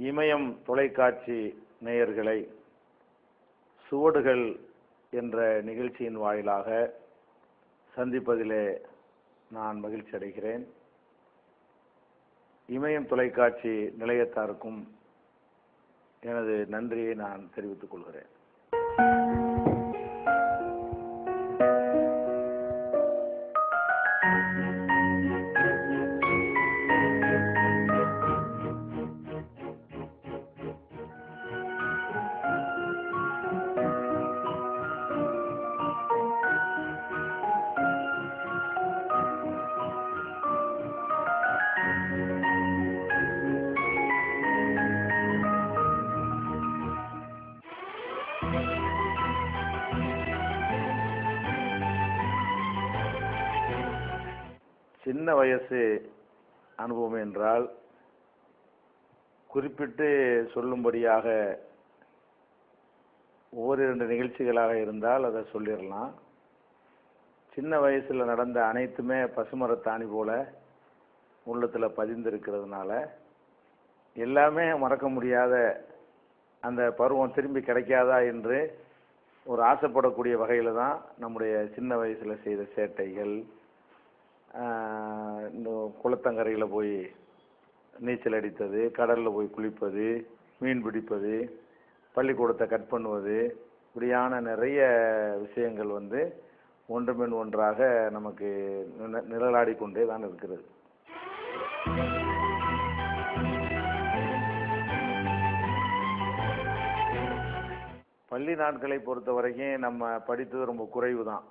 இமயம் தொலைக்காட்சி நேயர்களை சுவடுகள் என்ற நிகழ்ச்சியின் வாயிலாக சந்திப்பதிலே நான் மகிழ்ச்சி அடைகிறேன். இமயம் தொலைக்காட்சி நிலையத்தாருக்கும் எனது நன்றியை நான் தெரிவித்துக் கொள்கிறேன். சின்ன வயசு அனுபவம் என்றால் குறிப்பிட்டு சொல்லும்படியாக ஓரிரண்டு நிகழ்ச்சிகளாக இருந்தால் அதை சொல்லிடலாம். சின்ன வயசில் நடந்த அனைத்துமே பசுமரத்தாணி போல உள்ளத்தில் பதிந்திருக்கிறதுனால எல்லாமே மறக்க முடியாத அந்த பருவம் திரும்பி கிடைக்காதா என்று ஒரு ஆசைப்படக்கூடிய வகையில் தான் நம்முடைய சின்ன வயசில் செய்த சேட்டைகள், இந்த குளத்தங்கரையில் போய் நீச்சல் அடித்தது, கடலில் போய் குளிப்பது, மீன் பிடிப்பது, பள்ளிக்கூடத்தை கட் பண்ணுவது, இப்படியான நிறைய விஷயங்கள் ஒன்றுமின் ஒன்றாக நமக்கு நிழலாடிக்கொண்டே தான் இருக்கிறது. பள்ளி நாட்களை பொறுத்த வரைக்கும் நம்ம படித்தது ரொம்ப குறைவு தான்.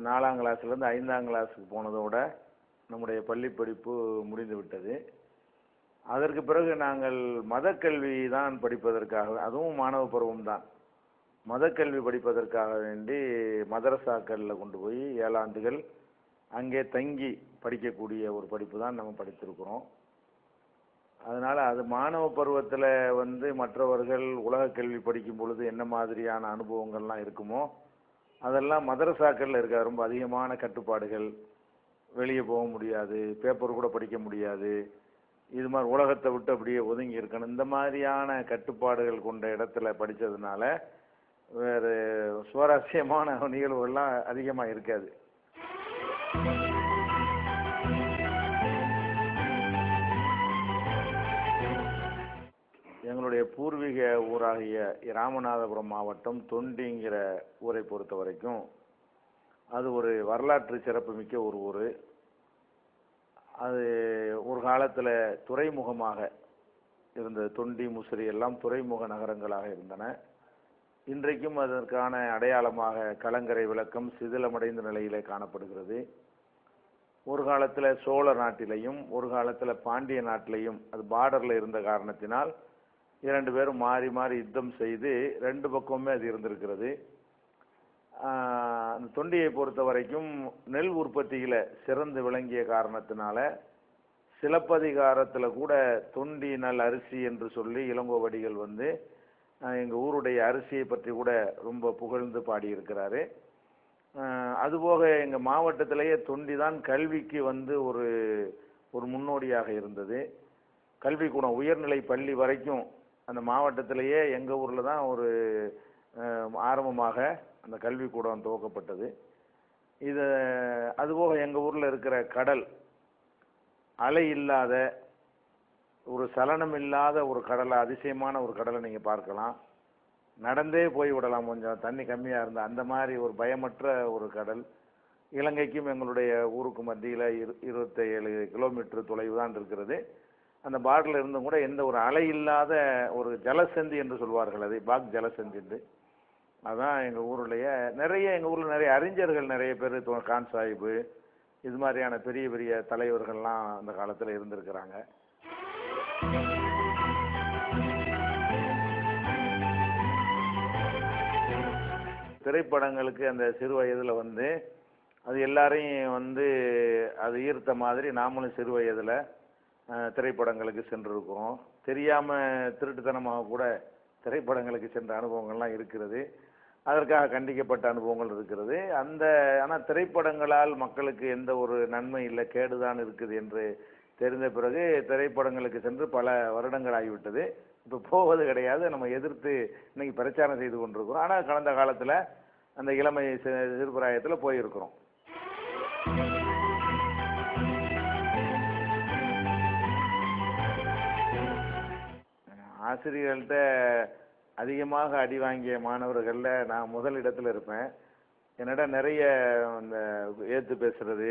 4ஆம் கிளாஸ்லேருந்து 5ஆம் கிளாஸுக்கு போனதோட நம்முடைய பள்ளி படிப்பு முடிந்து விட்டது. அதற்கு பிறகு நாங்கள் மதக்கல்வி தான் படிப்பதற்காக, அதுவும் மாணவ பருவம் தான், மதக்கல்வி படிப்பதற்காக வேண்டி மதரசாக்களில் கொண்டு போய் 7 ஆண்டுகள் அங்கே தங்கி படிக்கக்கூடிய ஒரு படிப்பு தான் நம்ம படித்திருக்கிறோம். அதனால் அது மாணவ பருவத்தில் மற்றவர்கள் உலக கல்வி படிக்கும் பொழுது என்ன மாதிரியான அனுபவங்கள்லாம் இருக்குமோ அதெல்லாம் மதரசாக்களில் இருக்க ரொம்ப அதிகமான கட்டுப்பாடுகள், வெளியே போக முடியாது, பேப்பர் கூட படிக்க முடியாது, இது மாதிரி உலகத்தை விட்டு அப்படியே ஒதுங்கி இருக்கணும், இந்த மாதிரியான கட்டுப்பாடுகள் கொண்ட இடத்துல படித்ததுனால வேறு சுவாரஸ்யமான நிகழ்வுகள்லாம் அதிகமாக இருக்காது. எங்களுடைய பூர்வீக ஊராகிய ராமநாதபுரம் மாவட்டம் தொண்டிங்கிற ஊரை பொறுத்த வரைக்கும் அது ஒரு வரலாற்று சிறப்புமிக்க ஒரு ஊர். அது ஒரு காலத்தில் துறைமுகமாக இருந்தது. தொண்டி, முசிறி எல்லாம் துறைமுக நகரங்களாக இருந்தன. இன்றைக்கும் அதற்கான அடையாளமாக கலங்கரை விளக்கம் சிதிலமடைந்த நிலையிலே காணப்படுகிறது. ஒரு காலத்தில் சோழ நாட்டிலையும் ஒரு காலத்தில் பாண்டிய நாட்டிலையும் அது பார்டரில் இருந்த காரணத்தினால் 2 பேரும் மாறி மாறி யுத்தம் செய்து 2 பக்கமுமே அது இருந்திருக்கிறது. அந்த தொண்டியை பொறுத்த வரைக்கும் நெல் உற்பத்தியில் சிறந்து விளங்கிய காரணத்தினால சிலப்பதிகாரத்தில் கூட தொண்டி நல் அரிசி என்று சொல்லி இளங்கோவடிகள் எங்கள் ஊருடைய அரிசியை பற்றி கூட ரொம்ப புகழ்ந்து பாடியிருக்கிறாரு. அதுபோக எங்கள் மாவட்டத்திலேயே தொண்டி தான் கல்விக்கு ஒரு முன்னோடியாக இருந்தது. கல்விக்கூடம் உயர்நிலை பள்ளி வரைக்கும் அந்த மாவட்டத்திலேயே எங்கள் ஊரில் தான் ஒரு ஆரம்பமாக அந்த கல்விக்கூடம் துவக்கப்பட்டது. அதுபோக எங்கள் ஊரில் இருக்கிற கடல் அலை இல்லாத ஒரு சலனம் இல்லாத ஒரு கடலை, அதிசயமான ஒரு கடலை நீங்கள் பார்க்கலாம். நடந்தே போய் விடலாம், கொஞ்சம் தண்ணி கம்மியாக இருந்தால். அந்த மாதிரி ஒரு பயமற்ற ஒரு கடல். இலங்கைக்கும் எங்களுடைய ஊருக்கு மத்தியில் 27 கிலோமீட்டர் தொலைவு தான் இருக்கிறது. அந்த பார்டரில் இருந்தும் கூட எந்த ஒரு அலை இல்லாத ஒரு ஜலசந்தி என்று சொல்வார்கள், அதை பாக் ஜலசந்தி என்று. அதான் எங்கள் ஊர்லேயே எங்கள் ஊரில் நிறைய அறிஞர்கள் நிறைய பேர், கான் சாஹிபு, இது மாதிரியான பெரிய பெரிய தலைவர்கள்லாம் அந்த காலத்தில் இருந்திருக்கிறாங்க. திரைப்படங்களுக்கு அந்த சிறு வயதில் அது எல்லாரையும் வந்து அது ஈர்த்த மாதிரி நாமளும் சிறு வயதில் திரைப்படங்களுக்கு சென்றிருக்கிறோம். தெரியாமல் திருட்டுத்தனமாக கூட திரைப்படங்களுக்கு சென்ற அனுபவங்கள்லாம் இருக்கிறது. அதற்காக கண்டிக்கப்பட்ட அனுபவங்கள் இருக்கிறது. ஆனால் திரைப்படங்களால் மக்களுக்கு எந்த ஒரு நன்மை இல்லை, கேடுதான் இருக்குது என்று தெரிந்த பிறகு திரைப்படங்களுக்கு சென்று பல வருடங்கள் ஆகிவிட்டது. இப்போ போவது கிடையாது. நம்ம எதிர்த்து இன்னைக்கு பிரச்சாரம் செய்து கொண்டிருக்கிறோம். ஆனால் கடந்த காலத்தில் அந்த இளமை சிறுபிராயத்தில் போயிருக்கிறோம். ஆசிரியர்கள்ட்ட அதிகமாக அடி வாங்கிய மாணவர்களில் நான் முதலிடத்தில் இருப்பேன். என்னிடம் நிறைய இந்த ஏற்று பேசுறது,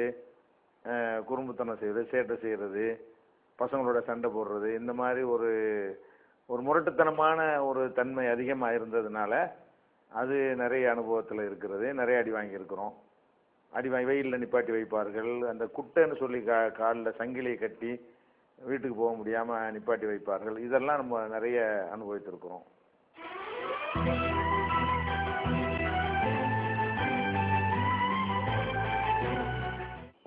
குறும்புத்தனம் செய்கிறது, சேட்டை செய்கிறது, பசங்களோட சண்டை போடுறது, இந்த மாதிரி ஒரு ஒரு முரட்டுத்தனமான ஒரு தன்மை அதிகமாக இருந்ததுனால அது நிறைய அனுபவத்தில் இருக்கிறது. நிறைய அடி வாங்கியிருக்கிறோம். அடி வாங்கி வெயிலில் நிப்பாட்டி வைப்பார்கள். அந்த குட்டைன்னு சொல்லி காலில் சங்கிலியை கட்டி வீட்டுக்கு போக முடியாமல் நிப்பாட்டி வைப்பார்கள். இதெல்லாம் நம்ம நிறைய அனுபவித்திருக்கிறோம்.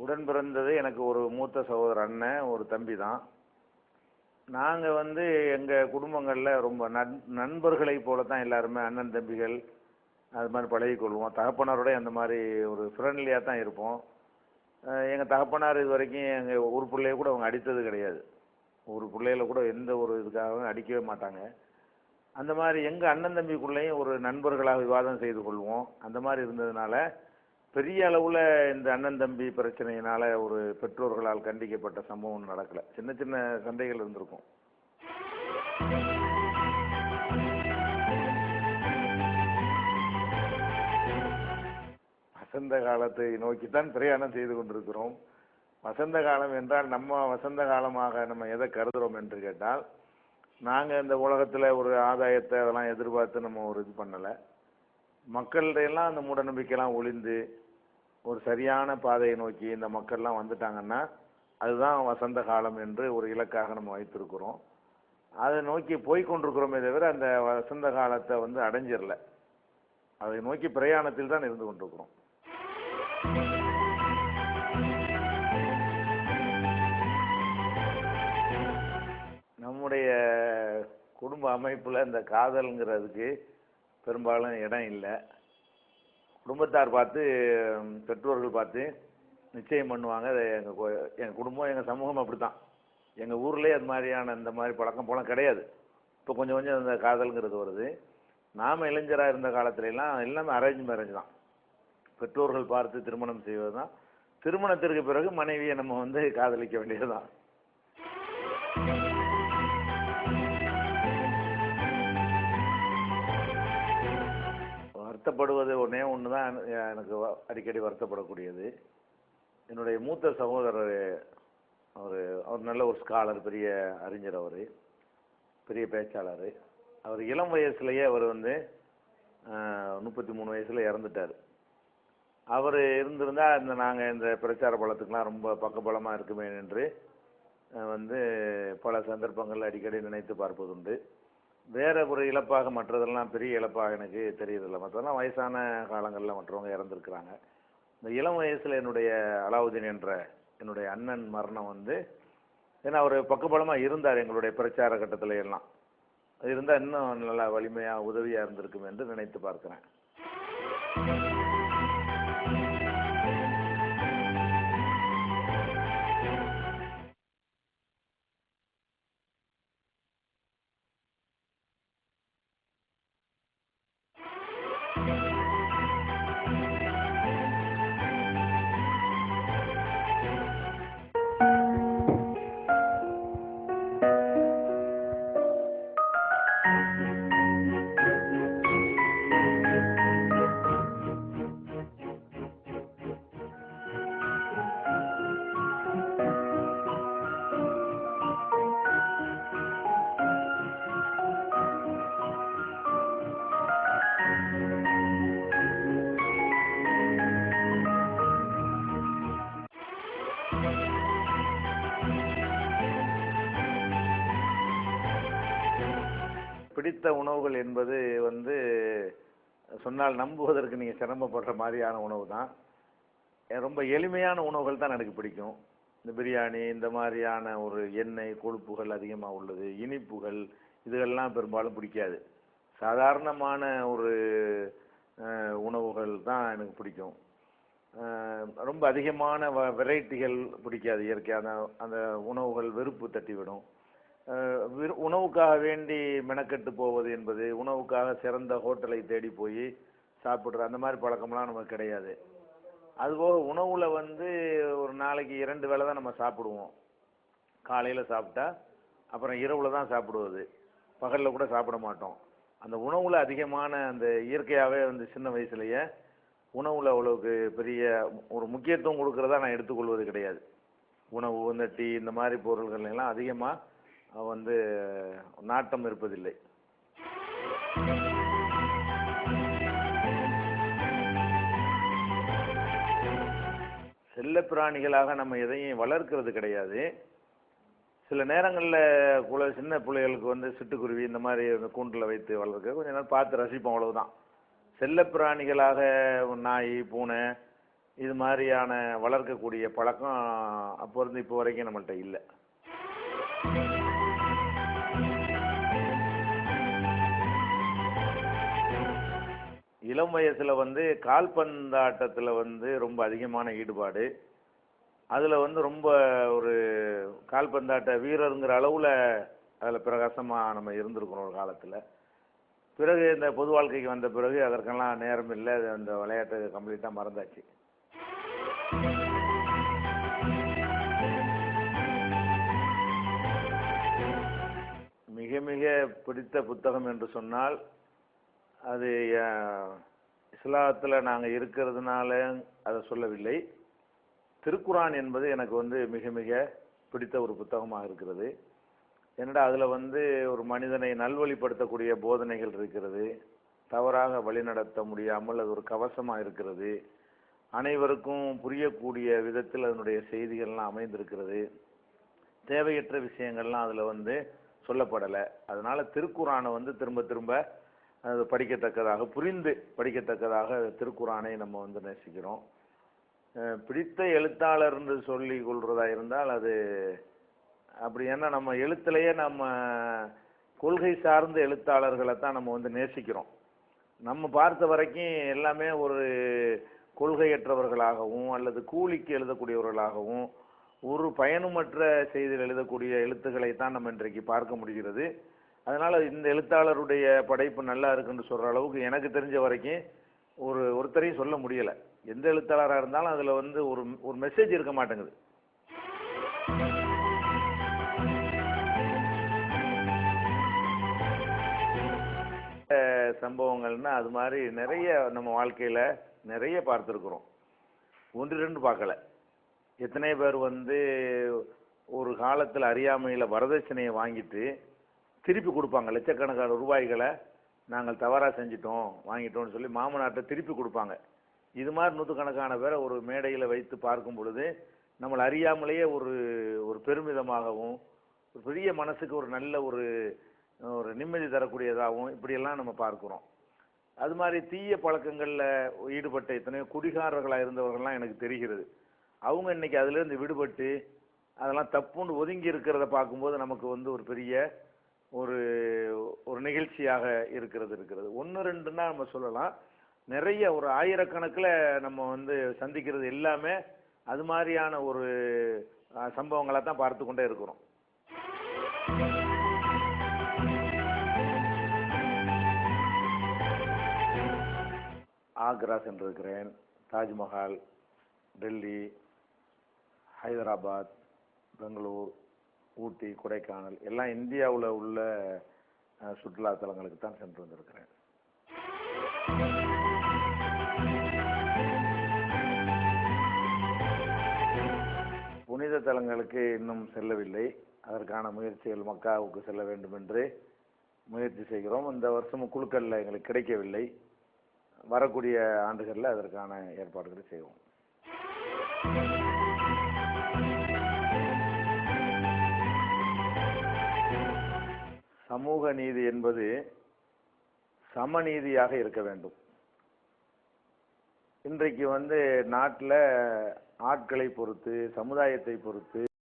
உடன் பிறந்தது எனக்கு ஒரு மூத்த சகோதர அண்ணன், ஒரு தம்பி தான். நாங்கள் வந்து எங்கள் குடும்பங்களில் ரொம்ப நண்பர்களை போல தான் எல்லாருமே அண்ணன் தம்பிகள் அது மாதிரி பழகிக்கொள்வோம். தகப்பனாரோட அந்த மாதிரி ஒரு ஃப்ரெண்ட்லியாக தான் இருப்போம். எங்கள் தகப்பனார் இது வரைக்கும் எங்கள் ஒரு பிள்ளைய கூட அவங்க அடித்தது கிடையாது. ஒரு பிள்ளையில கூட எந்த ஒரு இதுக்காகவும் அடிக்கவே மாட்டாங்க. அந்த மாதிரி எங்கள் அண்ணன் தம்பிக்குள்ளேயும் ஒரு நண்பர்களாக விவாதம் செய்து கொள்வோம். அந்த மாதிரி இருந்ததுனால பெரிய அளவில் இந்த அண்ணன் தம்பி பிரச்சனையினால ஒரு பெற்றோர்களால் கண்டிக்கப்பட்ட சம்பவம் நடக்கலை. சின்ன சின்ன சண்டைகள் இருந்திருக்கும். வசந்த காலத்தை நோக்கித்தான் பிரயாணம் செய்து கொண்டிருக்கிறோம். வசந்த காலம் என்றால் நம்ம வசந்த காலமாக நம்ம எதை கருதுகிறோம் என்று கேட்டால், நாங்கள் இந்த உலகத்தில் ஒரு ஆதாயத்தை அதெல்லாம் எதிர்பார்த்து நம்ம ஒரு இது பண்ணலை. மக்கள்கிட்டையெல்லாம் அந்த மூடநம்பிக்கைலாம் ஒளிந்து ஒரு சரியான பாதையை நோக்கி இந்த மக்கள்லாம் வந்துட்டாங்கன்னா அதுதான் வசந்த காலம் என்று ஒரு இலக்காக நம்ம வைத்திருக்கிறோம். அதை நோக்கி போய்கொண்டிருக்கிறோமே தவிர அந்த வசந்த காலத்தை வந்து அடைஞ்சிடல. அதை நோக்கி பிரயாணத்தில் தான் இருந்து கொண்டிருக்கிறோம். நம்முடைய குடும்ப அமைப்பில் இந்த காதல்ங்கிறதுக்கு பெரும்பாலும் இடம் இல்லை. குடும்பத்தார் பார்த்து, பெற்றோர்கள் பார்த்து நிச்சயம் பண்ணுவாங்க. அது எங்கள் குடும்பம், எங்கள் சமூகம் அப்படி தான். எங்கள் ஊர்லேயே அது மாதிரியான இந்த மாதிரி பழக்கம் போல கிடையாது. இப்போ கொஞ்சம் கொஞ்சம் இந்த காதல்ங்கிறது வருது. நாம் இளைஞராக இருந்த காலத்துலலாம் எல்லாமே அரேஞ்ச் மேரேஜ் தான். பெற்றோர்கள் பார்த்து திருமணம் செய்வது தான். திருமணத்திற்கு பிறகு மனைவியை நம்ம வந்து காதலிக்க வேண்டியது தான். வருத்தப்படுவது ஒன்று தான் எனக்கு அடிக்கடி வருத்தப்படக்கூடியது. என்னுடைய மூத்த சகோதரர் அவர் நல்ல ஒரு ஸ்காலர், பெரிய அறிஞர், அவர் பெரிய பேச்சாளர். அவர் இளம் வயசுலேயே அவர் வந்து 33 வயசில் இறந்துட்டார். அவர் இருந்திருந்தால் நாங்கள் இந்த பிரச்சார பலத்துக்கெலாம் ரொம்ப பக்கபலமாக இருக்குமே என்று வந்து பல சந்தர்ப்பங்களில் அடிக்கடி நினைத்து பார்ப்பதுண்டு. வேற ஒரு இழப்பாக மற்றதெல்லாம் பெரிய இழப்பாக எனக்கு தெரியதில்லை. மற்றதெல்லாம் வயசான காலங்களில் மற்றவங்க இறந்துருக்குறாங்க. இந்த இளம் வயசில் என்னுடைய அலாவுதீன் என்ற என்னுடைய அண்ணன் மரணம் வந்து, ஏன்னா அவர் பக்கபலமாக இருந்தார் எங்களுடைய பிரச்சார கட்டத்தில் எல்லாம். அது இருந்தால் இன்னும் நல்லா வலிமையாக உதவியாக இருந்திருக்கும் என்று நினைத்து பார்க்குறேன். பிடித்த உணவுகள் என்பது வந்து சொன்னால் நம்புவதற்கு நீங்கள் சிரமப்படுற மாதிரியான உணவு தான். ரொம்ப எளிமையான உணவுகள் தான் எனக்கு பிடிக்கும். இந்த பிரியாணி இந்த மாதிரியான ஒரு எண்ணெய் கொழுப்புகள் அதிகமாக உள்ளது, இனிப்புகள் இதுகள்லாம் பெரும்பாலும் பிடிக்காது. சாதாரணமான ஒரு உணவுகள் தான் எனக்கு பிடிக்கும். ரொம்ப அதிகமான வெரைட்டிகள் பிடிக்காது. இயற்கையான அந்த உணவுகள் வெறுப்பு தட்டிவிடும். உணவுக்காக வேண்டி மெனக்கெட்டு போவது என்பது, உணவுக்காக சிறந்த ஹோட்டலை தேடி போய் சாப்பிட்ற அந்த மாதிரி பழக்கம்லாம் நமக்கு கிடையாது. அதுபோக உணவுல வந்து ஒரு நாளைக்கு 2 வேளை தான் நம்ம சாப்பிடுவோம். காலையில் சாப்பிட்டா அப்புறம் இரவுல தான் சாப்பிடுவது. பகலில் கூட சாப்பிட மாட்டோம். அந்த உணவுல அதிகமான அந்த இயற்கையாகவே வந்து சின்ன வயசுலயே உணவுல அவ்வளவுக்கு பெரிய ஒரு முக்கியத்துவம் கொடுக்கறதா நான் எடுத்துக்கொள்வது கிடையாது. உணவு இந்த டீ இந்த மாதிரி பொருள்கள் எல்லாம் அதிகமாக வந்து நாட்டம் இருப்பதில்லை. செல்ல பிராணிகளாக நம்ம எதையும் வளர்க்கிறது கிடையாது. சில நேரங்களில் சின்ன பிள்ளைகளுக்கு வந்து சிட்டுக்குருவி இந்த மாதிரி கூண்டில் வைத்து வளர்க்க கொஞ்ச நேரம் பார்த்து ரசிப்போம், அவ்வளவுதான். செல்ல பிராணிகளாக நாய் பூனை இது மாதிரியான வளர்க்கக்கூடிய பழக்கம் அப்போ இருந்து இப்போ வரைக்கும் நம்மள்கிட்ட இல்லை. இளம் வயசுல வந்து கால்பந்தாட்டத்தில் வந்து ரொம்ப அதிகமான ஈடுபாடு. அதில் வந்து ரொம்ப ஒரு கால்பந்தாட்ட வீரருங்கிற அளவில் அதில் பிரகாசமாக நம்ம இருந்திருக்கிறோம் ஒரு காலத்தில். பிறகு இந்த பொது வாழ்க்கைக்கு வந்த பிறகு அதற்கெல்லாம் நேரம் இல்லை. அந்த விளையாட்டு கம்ப்ளீட்டாக மறந்தாச்சு. மிக மிக பிடித்த புத்தகம் என்று சொன்னால் அது இஸ்லாத்தில் நாங்கள் இருக்கிறதுனால அதை சொல்லவில்லை. திருக்குரான் என்பது எனக்கு வந்து மிக மிக பிடித்த ஒரு புத்தகமாக இருக்கிறது. என்னடா அதில் வந்து ஒரு மனிதனை நல்வழிப்படுத்தக்கூடிய போதனைகள் இருக்கிறது. தவறாக வழிநடத்த முடியாமல் அது ஒரு கவசமாக இருக்கிறது. அனைவருக்கும் புரியக்கூடிய விதத்தில் அதனுடைய செய்திகள்லாம் அமைந்திருக்கிறது. தேவையற்ற விஷயங்கள்லாம் அதில் வந்து சொல்லப்படலை. அதனால திருக்குரானை வந்து திரும்ப திரும்ப அது படிக்கத்தக்கதாக, புரிந்து படிக்கத்தக்கதாக திருக்குரானை நம்ம வந்து நேசிக்கிறோம். பிடித்த எழுத்தாளர் என்று சொல்லி கொள்றதா இருந்தால் அது அப்படி. ஏன்னா நம்ம எழுத்துலேயே நம்ம கொள்கை சார்ந்த எழுத்தாளர்களை தான் நம்ம வந்து நேசிக்கிறோம். நம்ம பார்த்த வரைக்கும் எல்லாமே ஒரு கொள்கையற்றவர்களாகவும் அல்லது கூலிக்கு எழுதக்கூடியவர்களாகவும் ஒரு பயனுமற்ற செய்தியில் எழுதக்கூடிய எழுத்துக்களை தான் நம்ம இன்றைக்கு பார்க்க முடிகிறது. அதனால இந்த எழுத்தாளருடைய படைப்பு நல்லா இருக்குன்னு சொல்ற அளவுக்கு எனக்கு தெரிஞ்ச வரைக்கும் ஒருத்தரையும் சொல்ல முடியல. எந்த எழுத்தாளராக இருந்தாலும் அதுல வந்து ஒரு மெசேஜ் இருக்க மாட்டேங்குது. சம்பவங்கள்னா அது மாதிரி நிறைய நம்ம வாழ்க்கையில நிறைய பார்த்துருக்குறோம். 1-2 பார்க்கல. எத்தனை பேர் வந்து ஒரு காலத்தில் அறியாமையில வரதட்சணையை வாங்கிட்டு திருப்பி கொடுப்பாங்க. லட்சக்கணக்கான ரூபாய்களை நாங்கள் தவறாக செஞ்சிட்டோம் வாங்கிட்டோம்னு சொல்லி மாமனார்ட்ட திருப்பி கொடுப்பாங்க. இது மாதிரி நூற்றுக்கணக்கான பேரை ஒரு மேடையில் வைத்து பார்க்கும் பொழுது நம்மளை அறியாமலேயே ஒரு பெருமிதமாகவும் ஒரு பெரிய மனசுக்கு ஒரு நல்ல ஒரு நிம்மதி தரக்கூடியதாகவும் இப்படியெல்லாம் நம்ம பார்க்குறோம். அது மாதிரி தீய பழக்கங்களில் ஈடுபட்ட எத்தனையோ குடிகாரர்களாக இருந்தவர்கள்லாம் எனக்கு தெரிகிறது. அவங்க இன்னைக்கு அதுலேருந்து விடுபட்டு அதெல்லாம் தப்புன்னு ஒதுங்கி இருக்கிறத பார்க்கும்போது நமக்கு வந்து ஒரு பெரிய ஒரு நிகழ்ச்சியாக இருக்கிறது. 1-2ன்னா நம்ம சொல்லலாம். நிறைய ஒரு ஆயிரக்கணக்கில் நம்ம வந்து சந்திக்கிறது எல்லாமே அது மாதிரியான ஒரு சம்பவங்களை தான் பார்த்து கொண்டே இருக்கிறோம். ஆக்ரா சென்றிருக்கிறேன், தாஜ்மஹால், டெல்லி, ஹைதராபாத், பெங்களூர், ஊட்டி, கொடைக்கானல் எல்லாம் இந்தியாவில் உள்ள சுற்றுலா தலங்களுக்கு தான் சென்று வந்திருக்கிறேன். புனித தலங்களுக்கு இன்னும் செல்லவில்லை. அதற்கான முயற்சிகள் மக்காவுக்கு செல்ல வேண்டும் என்று முயற்சி செய்கிறோம். இந்த வருஷம் குழுக்களில் எங்களுக்கு கிடைக்கவில்லை. வரக்கூடிய ஆண்டுகளில் அதற்கான ஏற்பாடுகளை செய்வோம். சமூக நீதி என்பது சமநீதியாக இருக்க வேண்டும். இன்றைக்கு வந்து நாட்டில் ஆட்களை பொறுத்து, சமுதாயத்தை பொறுத்து